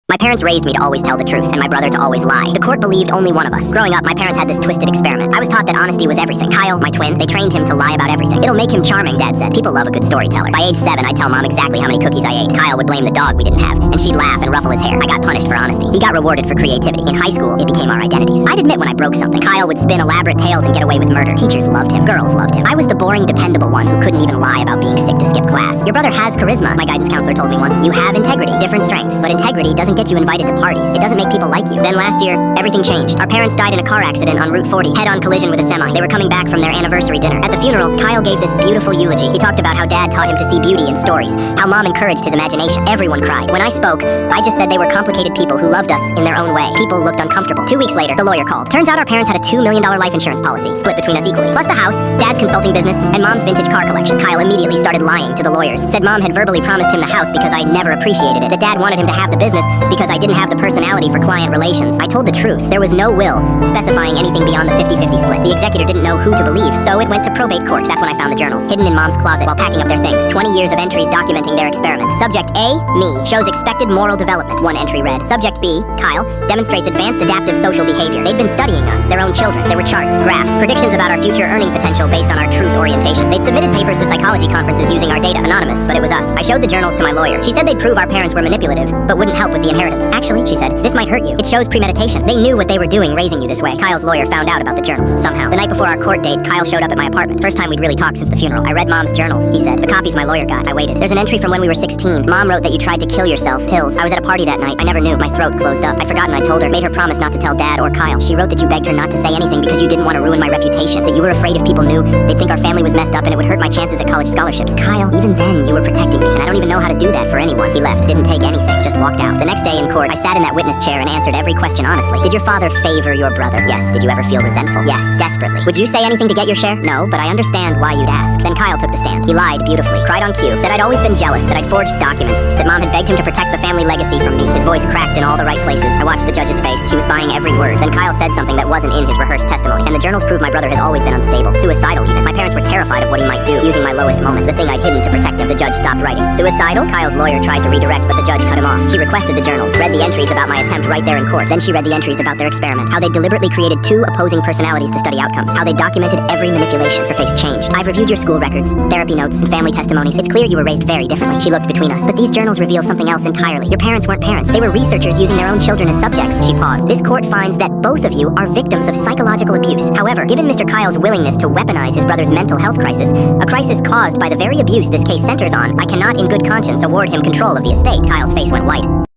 My parents raised me to always tell the truth, and my brother to always lie. The court believed only one of us. Growing up, my parents had this twisted experiment. I was taught that honesty was everything. Kyle, my twin, they trained him to lie about everything. It'll make him charming, Dad said. People love a good storyteller. By age 7, I'd tell Mom exactly how many cookies I ate. Kyle would blame the dog we didn't have, and she'd laugh and ruffle his hair. I got punished for honesty. He got rewarded for creativity. In high school, it became our identities. I'd admit when I broke something. Kyle would spin elaborate tales and get away with murder. Teachers loved him. Girls loved him. I was the boring, dependable one who couldn't even lie about being sick to skip class. Your brother has charisma, my guidance counselor told me once. You have integrity, different strengths, but integrity doesn't get you invited to parties. It doesn't make people like you. Then last year, everything changed. Our parents died in a car accident on Route 40, head-on collision with a semi. They were coming back from their anniversary dinner. At the funeral, Kyle gave this beautiful eulogy. He talked about how Dad taught him to see beauty in stories, how Mom encouraged his imagination. Everyone cried. When I spoke, I just said they were complicated people who loved us in their own way. People looked uncomfortable. 2 weeks later, the lawyer called. Turns out our parents had a $2 million life insurance policy, split between us equally, plus the house, Dad's consulting business, and Mom's vintage car collection. Kyle immediately started lying to the lawyers. Said Mom had verbally promised him the house because I never appreciated it. That Dad wanted him to have the business because I didn't have the personality for client relations. I told the truth. There was no will specifying anything beyond the 50-50 split. The executor didn't know who to believe, so it went to probate court. That's when I found the journals, hidden in Mom's closet while packing up their things. 20 years of entries documenting their experiment. Subject A, me, shows expected moral development. One entry read. Subject B, Kyle, demonstrates advanced adaptive social behavior. They'd been studying us, their own children. There were charts, graphs, predictions about our future earning potential based on our truth orientation. They'd submitted papers to psychology conferences using our data. Anonymous, but it was us. I showed the journals to my lawyer. She said they'd prove our parents were manipulative, but wouldn't help with the inheritance. Actually, she said, this might hurt you. It shows premeditation. They knew what they were doing raising you this way. Kyle's lawyer found out about the journals, somehow. The night before our court date, Kyle showed up at my apartment. First time we'd really talked since the funeral. I read Mom's journals, he said. The copies my lawyer got. I waited. There's an entry from when we were 16. Mom wrote that you tried to kill yourself. Pills. I was at a party that night. I never knew. My throat closed up. I'd forgotten I told her. Made her promise not to tell Dad or Kyle. She wrote that you begged her not to say anything because you didn't want to ruin my reputation. That you were afraid if people knew, they'd think our family was messed up and it would hurt my chances at college scholarships. Kyle, even then, you were protecting me, and I don't even know how to do that for anyone. He left. Didn't take anything. Just walked out. The next day in court, I sat in that witness chair and answered every question honestly. Did your father favor your brother? Yes. Did you ever feel resentful? Yes. Desperately. Would you say anything to get your share? No, but I understand why you'd ask. Then Kyle took the stand. He lied beautifully. Cried on cue. Said I'd always been jealous. That I'd forged documents. That Mom had begged him to protect the family legacy from me. His voice cracked in all the right places. I watched the judge's face. She was buying every word. Then Kyle said something that wasn't in his rehearsed testimony. And the journals prove my brother has always been unstable. Suicidal even. My parents were terrified of what he might do, using my lowest moment. The thing I'd hidden to protect him. The judge stopped writing. Suicidal? Kyle's lawyer tried to redirect, but the judge cut him off. She requested the journals. Read the entries about my attempt right there in court. Then she read the entries about their experiment. How they deliberately created 2 opposing personalities to study outcomes. How they documented every manipulation. Her face changed. I've reviewed your school records, therapy notes, and family testimonies. It's clear you were raised very differently. She looked between us. But these journals reveal something else entirely. Your parents weren't parents. They were researchers using their own children as subjects. She paused. This court finds that both of you are victims of psychological abuse. However, given Mr. Kyle's willingness to weaponize his brother's mental health crisis, a crisis caused by the very abuse this case centers on, I cannot in good conscience award him control of the estate. Kyle's face went white.